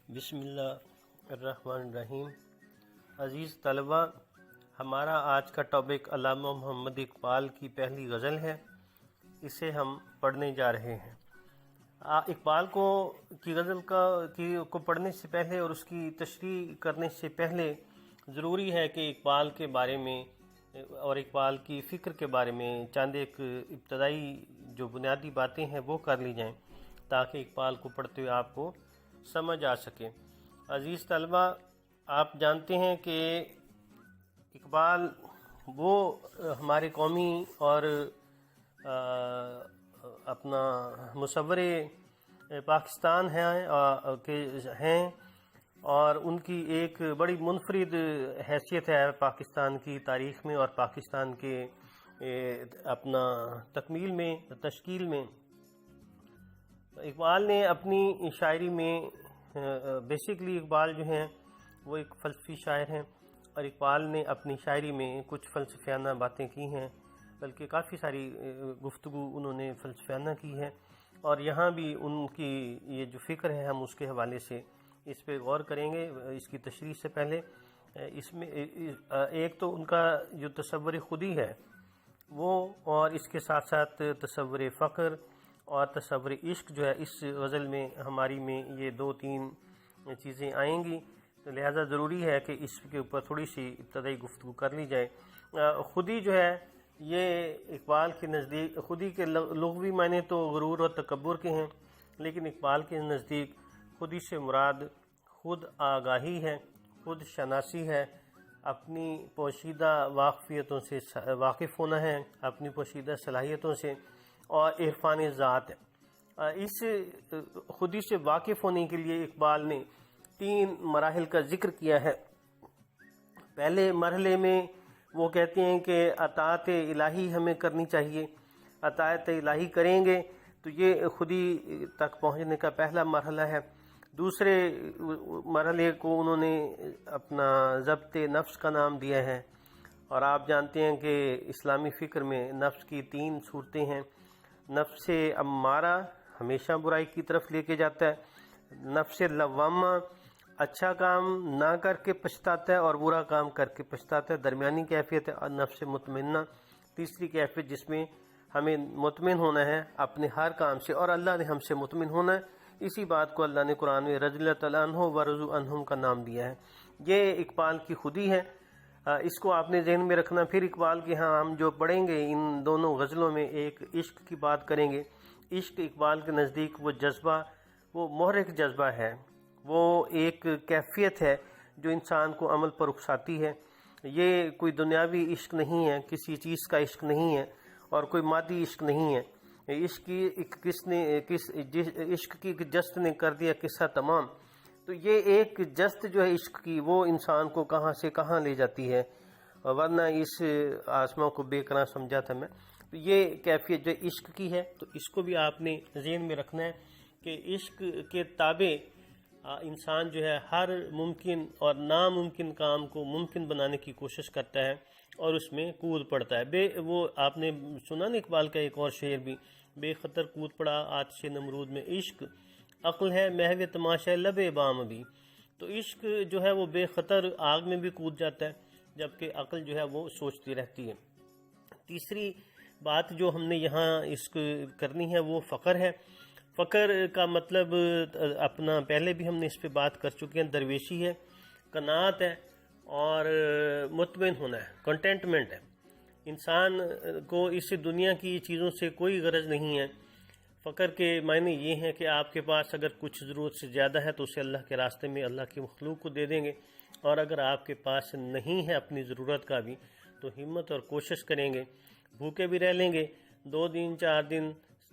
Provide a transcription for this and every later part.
بسم اللہ الرحمن الرحیم۔ عزیز طلبہ، ہمارا آج کا ٹاپک علامہ محمد اقبال کی پہلی غزل ہے، اسے ہم پڑھنے جا رہے ہیں۔ اقبال کی غزل کو پڑھنے سے پہلے اور اس کی تشریح کرنے سے پہلے ضروری ہے کہ اقبال کے بارے میں اور اقبال کی فکر کے بارے میں چند ایک ابتدائی جو بنیادی باتیں ہیں وہ کر لی جائیں تاکہ اقبال کو پڑھتے ہوئے آپ کو سمجھ آ سکے۔ عزیز طلبہ، آپ جانتے ہیں کہ اقبال وہ ہمارے قومی اور اپنا مصور پاکستان ہیں اور ان کی ایک بڑی منفرد حیثیت ہے پاکستان کی تاریخ میں اور پاکستان کے اپنا تشکیل میں۔ اقبال نے اپنی شاعری میں بیسیکلی اقبال جو ہیں وہ ایک فلسفی شاعر ہیں، اور اقبال نے اپنی شاعری میں کچھ فلسفیانہ باتیں کی ہیں، بلکہ کافی ساری گفتگو انہوں نے فلسفیانہ کی ہے، اور یہاں بھی ان کی یہ جو فکر ہے ہم اس کے حوالے سے اس پہ غور کریں گے۔ اس کی تشریح سے پہلے اس میں ایک تو ان کا جو تصور خودی ہے وہ، اور اس کے ساتھ ساتھ تصور فقر اور تصور عشق جو ہے اس غزل میں ہماری میں یہ دو تین چیزیں آئیں گی، تو لہذا ضروری ہے کہ اس کے اوپر تھوڑی سی ابتدائی گفتگو کر لی جائے۔ خودی جو ہے یہ اقبال کے نزدیک، خودی کے لغوی معنی تو غرور اور تکبر کے ہیں، لیکن اقبال کے نزدیک خودی سے مراد خود آگاہی ہے، خود شناسی ہے، اپنی پوشیدہ واقفیتوں سے واقف ہونا ہے، اپنی پوشیدہ صلاحیتوں سے، اور عرفان ذات ہے۔ اس خودی سے واقف ہونے کے لیے اقبال نے تین مراحل کا ذکر کیا ہے۔ پہلے مرحلے میں وہ کہتے ہیں کہ اطاعت الہی ہمیں کرنی چاہیے، اطاعت الہی کریں گے تو یہ خودی تک پہنچنے کا پہلا مرحلہ ہے۔ دوسرے مرحلے کو انہوں نے اپنا ضبط نفس کا نام دیا ہے، اور آپ جانتے ہیں کہ اسلامی فکر میں نفس کی تین صورتیں ہیں۔ نفس امارہ ہمیشہ برائی کی طرف لے کے جاتا ہے، نفس لوامہ اچھا کام نہ کر کے پچھتاتا ہے اور برا کام کر کے پچھتاتا ہے، درمیانی کیفیت ہے، اور نفس مطمئنہ تیسری کیفیت جس میں ہمیں مطمئن ہونا ہے اپنے ہر کام سے، اور اللہ نے ہم سے مطمئن ہونا ہے۔ اسی بات کو اللہ نے قرآن میں رضی اللہ تعالیٰ عنہ و رضوا عنہم کا نام دیا ہے۔ یہ اقبال کی خودی ہے، اس کو آپ نے ذہن میں رکھنا۔ پھر اقبال کی ہم جو پڑھیں گے ان دونوں غزلوں میں ایک عشق کی بات کریں گے۔ عشق اقبال کے نزدیک وہ جذبہ، وہ محرک جذبہ ہے، وہ ایک کیفیت ہے جو انسان کو عمل پر اکساتی ہے۔ یہ کوئی دنیاوی عشق نہیں ہے، کسی چیز کا عشق نہیں ہے، اور کوئی مادی عشق نہیں ہے۔ عشق کی جست نے کر دیا قصہ تمام۔ تو یہ ایک جست جو ہے عشق کی، وہ انسان کو کہاں سے کہاں لے جاتی ہے، ورنہ اس آسماں کو بے قرار سمجھا تھا میں۔ تو یہ کیفیت جو عشق کی ہے، تو اس کو بھی آپ نے ذہن میں رکھنا ہے کہ عشق کے تابع انسان جو ہے ہر ممکن اور ناممکن کام کو ممکن بنانے کی کوشش کرتا ہے اور اس میں کود پڑتا ہے۔ وہ آپ نے سنا نا اقبال کا ایک اور شعر بھی، بے خطر کود پڑا آتش نمرود میں عشق، عقل ہے محو تماشا لب بام بھی۔ تو عشق جو ہے وہ بے خطر آگ میں بھی کود جاتا ہے، جبکہ عقل جو ہے وہ سوچتی رہتی ہے۔ تیسری بات جو ہم نے یہاں اس کو کرنی ہے وہ فقر ہے۔ فقر کا مطلب اپنا پہلے بھی ہم نے اس پہ بات کر چکے ہیں، درویشی ہے، قناعت ہے، اور مطمئن ہونا ہے، کنٹینٹمنٹ ہے۔ انسان کو اس دنیا کی چیزوں سے کوئی غرض نہیں ہے۔ فقر کے معنی یہ ہیں کہ آپ کے پاس اگر کچھ ضرورت سے زیادہ ہے تو اسے اللہ کے راستے میں اللہ کی مخلوق کو دے دیں گے، اور اگر آپ کے پاس نہیں ہے اپنی ضرورت کا بھی تو ہمت اور کوشش کریں گے، بھوکے بھی رہ لیں گے، 2 دن 4 دن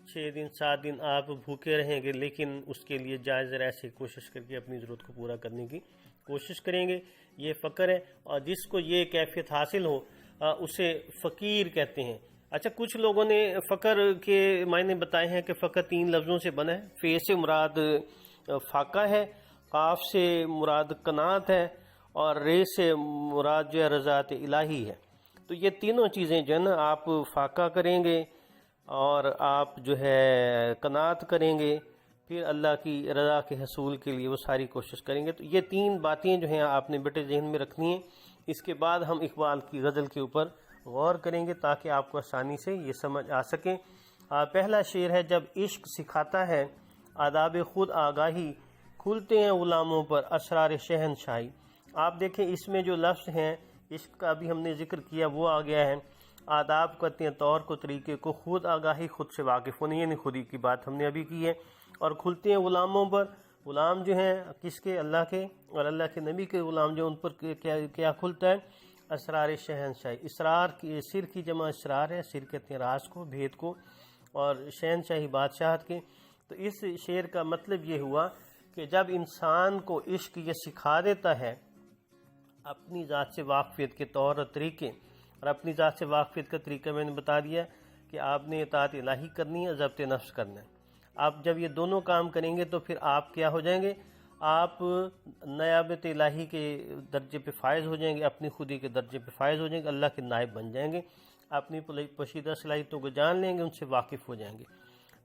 6 دن 7 دن آپ بھوکے رہیں گے، لیکن اس کے لیے جائز رائے سے کوشش کر کے اپنی ضرورت کو پورا کرنے کی کوشش کریں گے۔ یہ فقر ہے، اور جس کو یہ کیفیت حاصل ہو اسے فقیر کہتے ہیں۔ اچھا، کچھ لوگوں نے فقر کے معنی بتائے ہیں کہ فقر 3 لفظوں سے بنا ہے۔ فے سے مراد فاقہ ہے، قاف سے مراد قناعت ہے، اور رے سے مراد جو ہے رضاعت الہی ہے۔ تو یہ تینوں چیزیں جو ہے نا، آپ فاقہ کریں گے اور آپ جو ہے قناعت کریں گے پھر اللہ کی رضا کے حصول کے لیے وہ ساری کوشش کریں گے۔ تو یہ 3 باتیں جو ہیں آپ نے بیٹے ذہن میں رکھنی ہیں۔ اس کے بعد ہم اقبال کی غزل کے اوپر غور کریں گے تاکہ آپ کو آسانی سے یہ سمجھ آ سکیں۔ پہلا شعر ہے، جب عشق سکھاتا ہے آداب خود آگاہی، کھلتے ہیں غلاموں پر اسرار شہنشاہی۔ آپ دیکھیں اس میں جو لفظ ہیں عشق کا بھی ہم نے ذکر کیا، وہ آ گیا ہے۔ آداب کرتے ہیں طور کو طریقے کو، خود آگاہی خود سے واقف ہونے، یعنی خودی کی بات ہم نے ابھی کی ہے۔ اور کھلتے ہیں غلاموں پر، غلام جو ہیں کس کے؟ اللہ کے، اور اللہ کے نبی کے غلام جو ان پر کیا کھلتا ہے؟ اسرار شہنشاہی۔ اسرار کی سر کی جمع اسرار ہے، سر کہتے ہیں راز کو، بھید کو، اور شہنشاہی بادشاہت کے۔ تو اس شعر کا مطلب یہ ہوا کہ جب انسان کو عشق یہ سکھا دیتا ہے اپنی ذات سے واقفیت کے طور اور طریقے، اور اپنی ذات سے واقفیت کا طریقہ میں نے بتا دیا کہ آپ نے اطاعت الہی کرنی ہے، ضبط نفس کرنا ہے۔ آپ جب یہ دونوں کام کریں گے تو پھر آپ کیا ہو جائیں گے؟ آپ نیابت الہی کے درجے پہ فائز ہو جائیں گے، اپنی خودی کے درجے پہ فائز ہو جائیں گے، اللہ کے نائب بن جائیں گے، اپنی پوشیدہ صلاحیتوں کو جان لیں گے، ان سے واقف ہو جائیں گے۔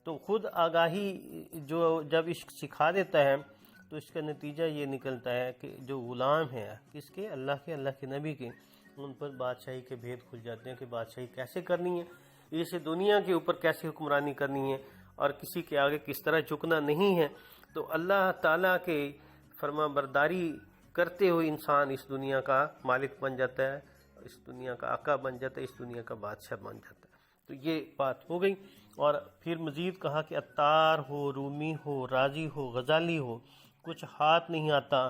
تو خود آگاہی جو جب عشق سکھا دیتا ہے تو اس کا نتیجہ یہ نکلتا ہے کہ جو غلام ہیں کس کے؟ اللہ کے نبی کے، ان پر بادشاہی کے بھید کھل جاتے ہیں کہ بادشاہی کیسے کرنی ہے، اس دنیا کے اوپر کیسے حکمرانی کرنی ہے، اور کسی کے آگے کس طرح جھکنا نہیں ہے۔ تو اللہ تعالیٰ کے فرما برداری کرتے ہوئے انسان اس دنیا کا مالک بن جاتا ہے، اس دنیا کا آقا بن جاتا ہے، اس دنیا کا بادشاہ بن جاتا ہے۔ تو یہ بات ہو گئی۔ اور پھر مزید کہا کہ عطار ہو، رومی ہو، رازی ہو، غزالی ہو، کچھ ہاتھ نہیں آتا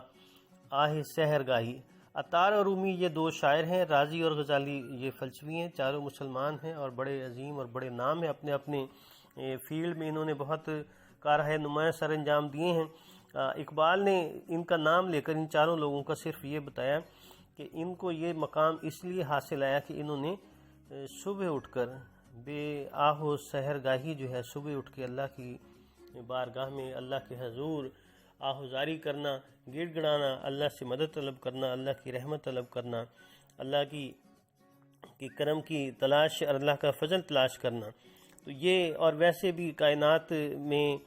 آہ سحر گاہی۔ عطار اور رومی یہ 2 شاعر ہیں، رازی اور غزالی یہ فلسفی ہیں، چاروں مسلمان ہیں اور بڑے عظیم اور بڑے نام ہیں، اپنے اپنے فیلڈ میں انہوں نے بہت کارۂ نمایاں سر انجام دیے ہیں۔ اقبال نے ان کا نام لے کر ان چاروں لوگوں کا صرف یہ بتایا کہ ان کو یہ مقام اس لیے حاصل آیا کہ انہوں نے صبح اٹھ کر بے آہ و سحر گاہی جو ہے، صبح اٹھ کے اللہ کی بارگاہ میں اللہ کے حضور آہوزاری کرنا، گڑ گڑانا، اللہ سے مدد طلب کرنا، اللہ کی رحمت طلب کرنا، اللہ کی کرم کی تلاش اور اللہ کا فضل تلاش کرنا۔ تو یہ، اور ویسے بھی کائنات میں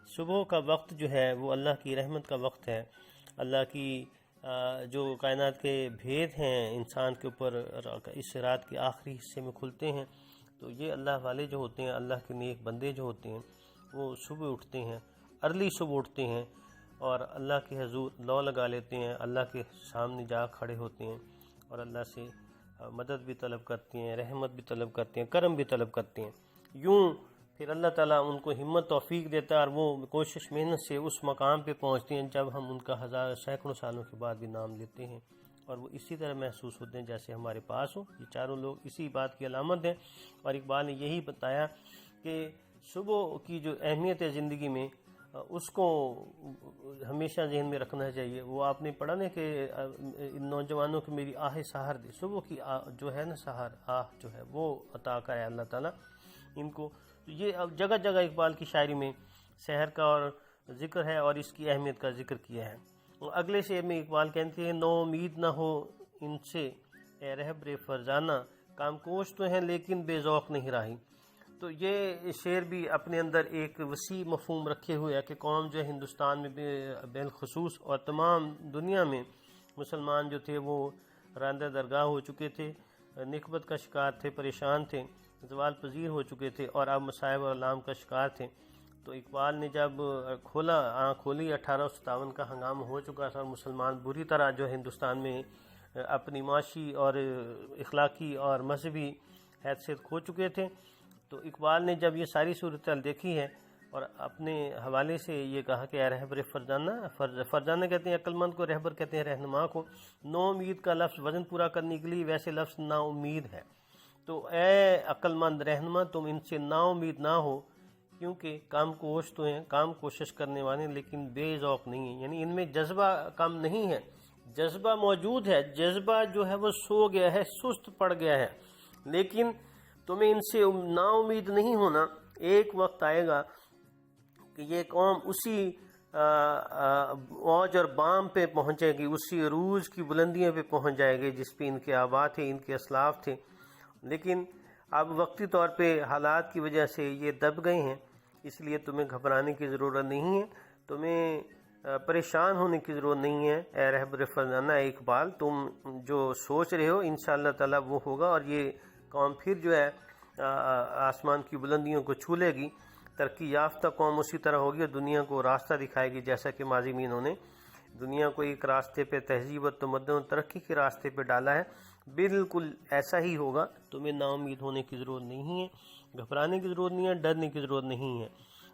صبح کا وقت جو ہے وہ اللہ کی رحمت کا وقت ہے، اللہ کی جو کائنات کے بھید ہیں انسان کے اوپر اس رات کے آخری حصے میں کھلتے ہیں۔ تو یہ اللہ والے جو ہوتے ہیں، اللہ کے نیک بندے جو ہوتے ہیں، وہ صبح اٹھتے ہیں، ارلی صبح اٹھتے ہیں اور اللہ کے حضور لو لگا لیتے ہیں، اللہ کے سامنے جا کھڑے ہوتے ہیں اور اللہ سے مدد بھی طلب کرتے ہیں، رحمت بھی طلب کرتے ہیں، کرم بھی طلب کرتے ہیں۔ یوں پھر اللہ تعالیٰ ان کو ہمت توفیق دیتا ہے اور وہ کوشش محنت سے اس مقام پہ پہنچتے ہیں جب ہم ان کا سینکڑوں سالوں کے بعد بھی نام لیتے ہیں، اور وہ اسی طرح محسوس ہوتے ہیں جیسے ہمارے پاس ہو۔ یہ چاروں لوگ اسی بات کی علامت ہیں، اور اقبال نے یہی بتایا کہ صبح کی جو اہمیت ہے زندگی میں، اس کو ہمیشہ ذہن میں رکھنا چاہیے۔ وہ آپ نے پڑھا نا کہ ان نوجوانوں کی میری آہ سحر دی، صبح کی جو ہے نا سحر آہ جو ہے وہ عطا کرے اللہ تعالیٰ ان کو۔ تو یہ جگہ جگہ اقبال کی شاعری میں سحر کا اور ذکر ہے اور اس کی اہمیت کا ذکر کیا ہے۔ اگلے شعر میں اقبال کہتے ہیں، نو امید نہ ہو ان سے اے رہبر فرزانہ، کام کوش تو ہیں لیکن بے ذوق نہیں راہی۔ تو یہ شعر بھی اپنے اندر ایک وسیع مفہوم رکھے ہوئے ہے کہ قوم جو ہے ہندوستان میں بالخصوص اور تمام دنیا میں مسلمان جو تھے وہ راندہ درگاہ ہو چکے تھے، نکبت کا شکار تھے، پریشان تھے، زوال پذیر ہو چکے تھے اور اب مصائب اور علام کا شکار تھے۔ تو اقبال نے جب آنکھ کھولی 1857 کا ہنگامہ ہو چکا تھا اور مسلمان بری طرح جو ہندوستان میں اپنی معاشی اور اخلاقی اور مذہبی حیثیت کھو چکے تھے، تو اقبال نے جب یہ ساری صورتحال دیکھی ہے اور اپنے حوالے سے یہ کہا کہ اے رہبر فرزانہ، فرزانہ کہتے ہیں عقل مند کو، رہبر کہتے ہیں رہنما کو۔ نو امید کا لفظ وزن پورا کرنے کے لیے ویسے لفظ نا امید ہے۔ تو اے عقل مند رہنما، تم ان سے نا امید نہ ہو، کیونکہ کام کوش تو ہیں، کام کوشش کرنے والے لیکن بے ذوق نہیں ہیں، یعنی ان میں جذبہ کم نہیں ہے، جذبہ موجود ہے، جذبہ جو ہے وہ سو گیا ہے، سست پڑ گیا ہے، لیکن تمہیں ان سے نا امید نہیں ہونا۔ ایک وقت آئے گا کہ یہ قوم اسی اوج اور بام پہ پہنچے گی، اسی عروج کی بلندیوں پہ پہنچ جائے گی جس پہ ان کے آبا تھے، ان کے اسلاف تھے، لیکن اب وقتی طور پہ حالات کی وجہ سے یہ دب گئے ہیں اس لیے تمہیں گھبرانے کی ضرورت نہیں ہے، تمہیں پریشان ہونے کی ضرورت نہیں ہے اے رہبر فرزانہ اقبال، تم جو سوچ رہے ہو انشاءاللہ تعالی وہ ہوگا، اور یہ قوم پھر جو ہے آسمان کی بلندیوں کو چھو لے گی، ترقی یافتہ قوم اسی طرح ہوگی اور دنیا کو راستہ دکھائے گی، جیسا کہ ماضی میں انہوں نے دنیا کو ایک راستے پہ تہذیب و تمدن و ترقی کے راستے پہ ڈالا ہے، بالکل ایسا ہی ہوگا۔ تمہیں نا امید ہونے کی ضرورت نہیں ہے، گھبرانے کی ضرورت نہیں ہے، ڈرنے کی ضرورت نہیں ہے۔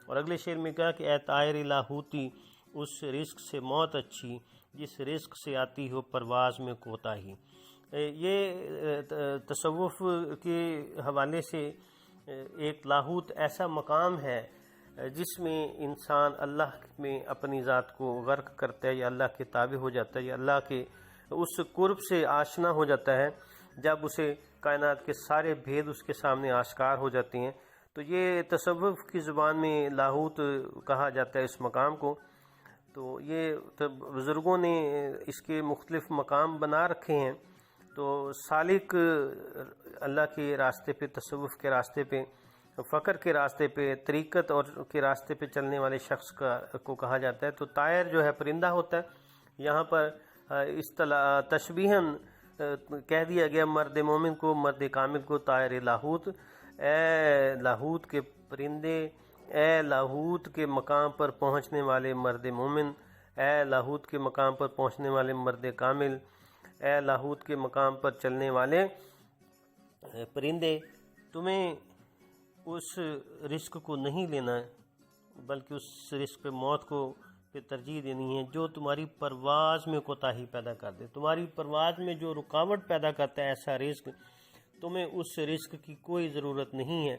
اور اگلے شعر میں کہا کہ اے طائر لاہوتی، اس رزق سے موت اچھی جس رزق سے آتی ہو پرواز میں کوتاہی۔ یہ تصوف کے حوالے سے ایک لاہوت ایسا مقام ہے جس میں انسان اللہ میں اپنی ذات کو غرق کرتا ہے یا اللہ کے تابع ہو جاتا ہے یا اللہ کے اس قرب سے آشنا ہو جاتا ہے جب اسے کائنات کے سارے بھید اس کے سامنے آشکار ہو جاتے ہیں۔ تو یہ تصوف کی زبان میں لاہوت کہا جاتا ہے اس مقام کو۔ تو یہ بزرگوں نے اس کے مختلف مقام بنا رکھے ہیں۔ تو سالک اللہ کے راستے پہ، تصوف کے راستے پہ، فقر کے راستے پہ، طریقت اور کے راستے پہ چلنے والے شخص کو کہا جاتا ہے۔ تو طائر جو ہے پرندہ ہوتا ہے، یہاں پر اصطلاح تشبیہاً کہہ دیا گیا مرد مومن کو، مرد کامل کو طائر لاہوت۔ اے لاہوت کے پرندے، اے لاہوت کے مقام پر پہنچنے والے مرد مومن، اے لاہوت کے مقام پر پہنچنے والے مرد کامل، اے لاہوت کے مقام پر چلنے والے پرندے، تمہیں اس رزق کو نہیں لینا ہے بلکہ اس رزق پہ موت کو پہ ترجیح دینی ہے جو تمہاری پرواز میں کوتاہی پیدا کر دے۔ تمہاری پرواز میں جو رکاوٹ پیدا کرتا ہے ایسا رزق، تمہیں اس رزق کی کوئی ضرورت نہیں ہے،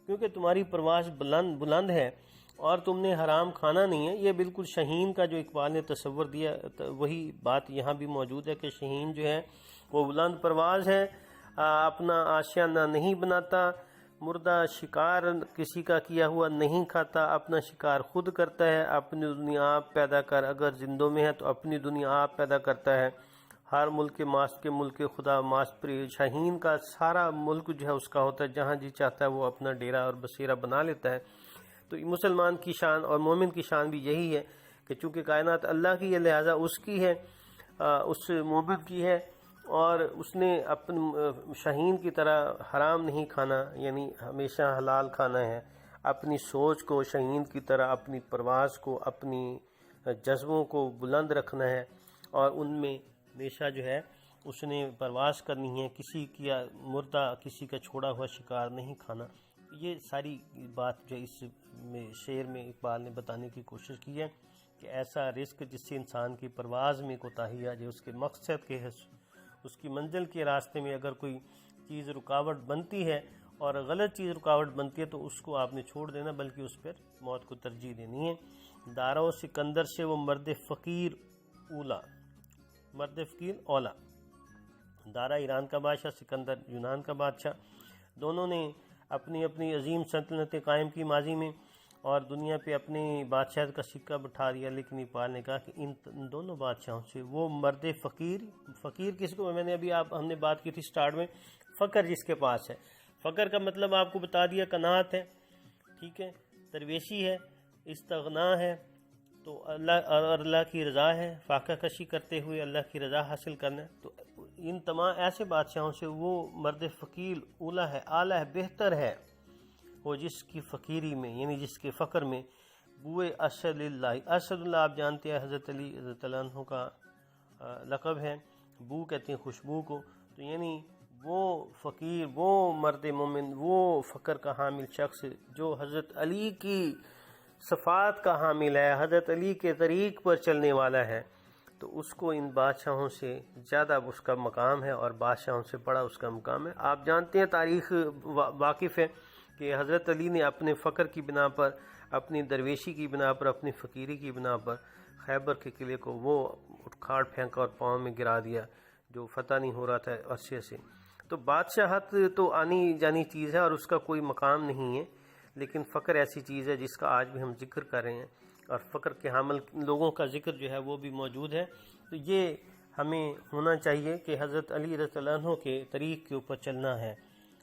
کیونکہ تمہاری پرواز بلند ہے اور تم نے حرام کھانا نہیں ہے۔ یہ بالکل شہین کا جو اقبال نے تصور دیا وہی بات یہاں بھی موجود ہے کہ شہین جو ہے وہ بلند پرواز ہے، اپنا آشیانہ نہیں بناتا، مردہ شکار کسی کا کیا ہوا نہیں کھاتا، اپنا شکار خود کرتا ہے، اپنی دنیا آپ پیدا کر، اگر زندوں میں ہے تو اپنی دنیا آپ پیدا کرتا ہے، ہر ملک ماست کے ملک خدا ماست پر۔ شاہین کا سارا ملک جو ہے اس کا ہوتا ہے، جہاں جی چاہتا ہے وہ اپنا ڈیرا اور بسیرا بنا لیتا ہے۔ تو مسلمان کی شان اور مومن کی شان بھی یہی ہے کہ چونکہ کائنات اللہ کی ہے لہٰذا اس کی ہے، اس مومن کی ہے، اور اس نے اپنے شاہین کی طرح حرام نہیں کھانا، یعنی ہمیشہ حلال کھانا ہے، اپنی سوچ کو شاہین کی طرح، اپنی پرواز کو، اپنی جذبوں کو بلند رکھنا ہے، اور ان میں ہمیشہ جو ہے اس نے پرواز کرنی ہے، کسی کا مردہ، کسی کا چھوڑا ہوا شکار نہیں کھانا۔ یہ ساری بات جو اس شعر میں اقبال نے بتانے کی کوشش کی ہے کہ ایسا رزق جس سے انسان کی پرواز میں کوتاہی آ جائے، اس کے مقصد کے اس کی منزل کے راستے میں اگر کوئی چیز رکاوٹ بنتی ہے اور غلط چیز رکاوٹ بنتی ہے تو اس کو آپ نے چھوڑ دینا، بلکہ اس پر موت کو ترجیح دینی ہے۔ دارو سکندر سے وہ مرد فقیر اولا، مرد فقیر اولا، دارا ایران کا بادشاہ، سکندر یونان کا بادشاہ، دونوں نے اپنی اپنی عظیم سلطنتیں قائم کی ماضی میں اور دنیا پہ اپنی بادشاہت کا سکہ بٹھا دیا، لیکن اقبال نے کہا کہ ان دونوں بادشاہوں سے وہ مرد فقیر کس کو، میں نے ابھی ہم نے بات کی تھی سٹارٹ میں، فقر جس کے پاس ہے، فقر کا مطلب آپ کو بتا دیا، قناعت ہے، ٹھیک ہے، درویشی ہے، استغنا ہے، تو اللہ کی رضا ہے، فاقہ کشی کرتے ہوئے اللہ کی رضا حاصل کرنا ہے۔ تو ان تمام ایسے بادشاہوں سے وہ مرد فقیر اولا ہے، اعلیٰ ہے، بہتر ہے، وہ جس کی فقیری میں، یعنی جس کے فقر میں بوئے اسد اللہ، اسد اللہ آپ جانتے ہیں حضرت علی رضی اللہ عنہ کا لقب ہے، بو کہتے ہیں خوشبو کو، تو یعنی وہ فقیر، وہ مرد مومن، وہ فقر کا حامل شخص جو حضرت علی کی صفات کا حامل ہے، حضرت علی کے طریق پر چلنے والا ہے، تو اس کو ان بادشاہوں سے زیادہ اس کا مقام ہے اور بادشاہوں سے بڑا اس کا مقام ہے۔ آپ جانتے ہیں، تاریخ واقف ہے کہ حضرت علی نے اپنے فقر کی بنا پر، اپنی درویشی کی بنا پر، اپنی فقیری کی بنا پر خیبر کے قلعے کو وہ اکھاڑ پھینکا اور پاؤں میں گرا دیا، جو فتح نہیں ہو رہا تھا عرصے سے۔ تو بادشاہت تو آنی جانی چیز ہے اور اس کا کوئی مقام نہیں ہے، لیکن فقر ایسی چیز ہے جس کا آج بھی ہم ذکر کر رہے ہیں، اور فقر کے حامل لوگوں کا ذکر جو ہے وہ بھی موجود ہے۔ تو یہ ہمیں ہونا چاہیے کہ حضرت علی رضی اللہ عنہ کے طریق کے اوپر چلنا ہے،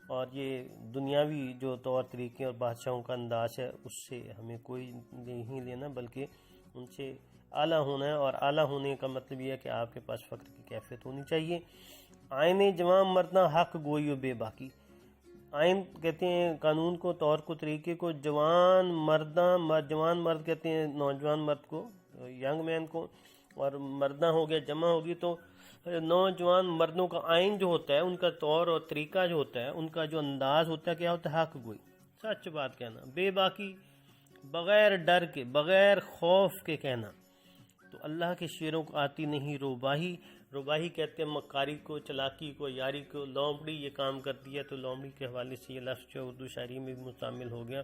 اور یہ دنیاوی جو طور طریقے اور بادشاہوں کا انداز ہے اس سے ہمیں کوئی نہیں لینا، بلکہ ان سے اعلیٰ ہونا ہے، اور اعلیٰ ہونے کا مطلب یہ ہے کہ آپ کے پاس فخر کی کیفیت ہونی چاہیے۔ آئین جوان مردہ حق گوئی و بے باکی، آئین کہتے ہیں قانون کو، طور کو، طریقے کو، جوان مرد کہتے ہیں نوجوان مرد کو، ینگ مین کو، اور مردہ ہو گیا جمع ہوگی تو نوجوان مردوں کا آئین جو ہوتا ہے، ان کا طور اور طریقہ جو ہوتا ہے، ان کا جو انداز ہوتا ہے، کیا ہوتا ہے؟ حق گوئی، سچ بات کہنا، بے باکی بغیر ڈر کے، بغیر خوف کے کہنا۔ تو اللہ کے شیروں کو آتی نہیں روباہی کہتے ہیں مکاری کو، چلاکی کو، یاری کو۔ لومڑی یہ کام کرتی ہے، تو لومڑی کے حوالے سے یہ لفظ جو اردو شاعری میں بھی مستعمل ہو گیا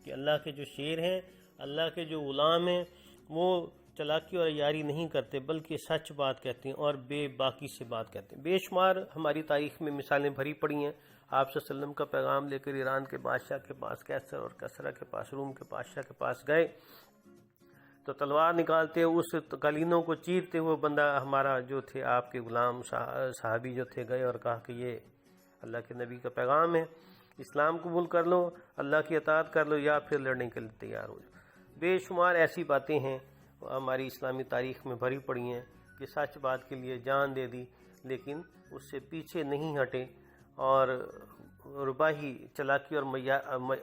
کہ اللہ کے جو شیر ہیں، اللہ کے جو غلام ہیں، وہ چلاکی اور یاری نہیں کرتے بلکہ سچ بات کہتے ہیں اور بے باکی سے بات کہتے ہیں۔ بے شمار ہماری تاریخ میں مثالیں بھری پڑی ہیں۔ آپ صلی اللہ علیہ وسلم کا پیغام لے کر ایران کے بادشاہ کے پاس، کیسر اور کسرا کے پاس، روم کے بادشاہ کے پاس گئے تو تلوار نکالتے اس قالینوں کو چیرتے ہوئے بندہ ہمارا جو تھے آپ کے غلام صحابی جو تھے گئے اور کہا کہ یہ اللہ کے نبی کا پیغام ہے، اسلام قبول کر لو، اللہ کی اطاعت کر لو، یا پھر لڑنے کے لیے تیار ہو جاؤ۔ بے شمار ایسی باتیں ہیں ہماری اسلامی تاریخ میں بھری پڑی ہیں کہ سچ بات کے لیے جان دے دی لیکن اس سے پیچھے نہیں ہٹے اور رباہی، چلاکی اور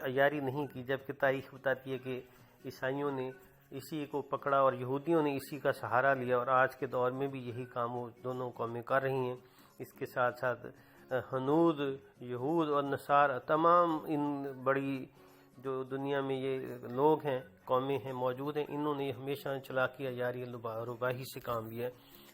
عیاری نہیں کی، جبکہ تاریخ بتاتی ہے کہ عیسائیوں نے اسی کو پکڑا اور یہودیوں نے اسی کا سہارا لیا، اور آج کے دور میں بھی یہی کام وہ دونوں قومیں کر رہی ہیں۔ اس کے ساتھ ساتھ ہنود، یہود اور نصارہ، تمام ان بڑی جو دنیا میں یہ لوگ ہیں، قومیں ہیں، موجود ہیں، انہوں نے ہمیشہ چلاکی، عیاری، رباہی سے کام لیا ہے۔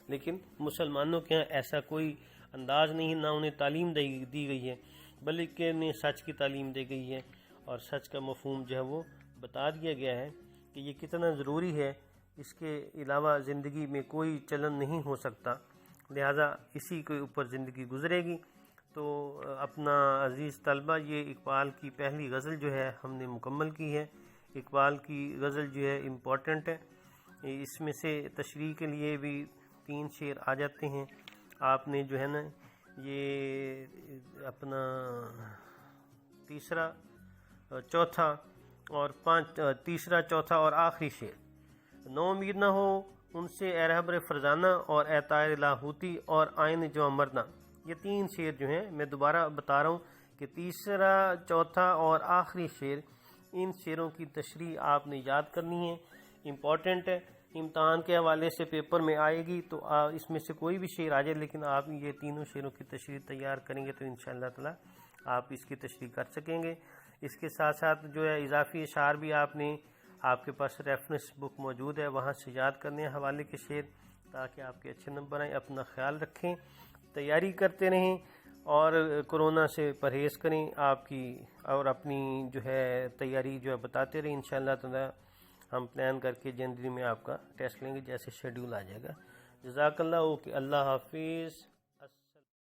لیکن مسلمانوں کے ہاں ایسا کوئی انداز نہیں، نہ انہیں تعلیم دی گئی ہے بلکہ انہیں سچ کی تعلیم دی گئی ہے، اور سچ کا مفہوم جو ہے وہ بتا دیا گیا ہے کہ یہ کتنا ضروری ہے، اس کے علاوہ زندگی میں کوئی چلن نہیں ہو سکتا، لہٰذا اسی کے اوپر زندگی گزرے گی۔ تو اپنا عزیز طلبہ، یہ اقبال کی پہلی غزل جو ہے ہم نے مکمل کی ہے۔ اقبال کی غزل جو ہے امپورٹنٹ ہے، اس میں سے تشریح کے لیے بھی 3 شعر آ جاتے ہیں۔ آپ نے جو ہے نا یہ اپنا تیسرا، چوتھا اور آخری شعر، نو امید نہ ہو ان سے اے رہبر فرزانہ اور اے طائر لاہوتی اور آئین جو مردہ۔ یہ 3 شعر جو ہیں، میں دوبارہ بتا رہا ہوں کہ تیسرا، چوتھا اور آخری شعر، ان شعروں کی تشریح آپ نے یاد کرنی ہے، امپورٹنٹ ہے، امتحان کے حوالے سے پیپر میں آئے گی تو اس میں سے کوئی بھی شعر آ جائے، لیکن آپ یہ تینوں شعروں کی تشریح تیار کریں گے تو انشاءاللہ تعالی آپ اس کی تشریح کر سکیں گے۔ اس کے ساتھ ساتھ جو ہے اضافی اشعار بھی آپ کے پاس ریفرنس بک موجود ہے، وہاں سے یاد کرنے ہیں حوالے کے شعر، تاکہ آپ کے اچھے نمبر آئیں۔ اپنا خیال رکھیں، تیاری کرتے رہیں اور کورونا سے پرہیز کریں آپ کی، اور اپنی جو ہے تیاری جو ہے بتاتے رہیں۔ انشاءاللہ تعالی ہم پلان کر کے جنوری میں آپ کا ٹیسٹ لیں گے جیسے شیڈیول آ جائے گا۔ جزاک اللہ، اوکے، اللہ حافظ۔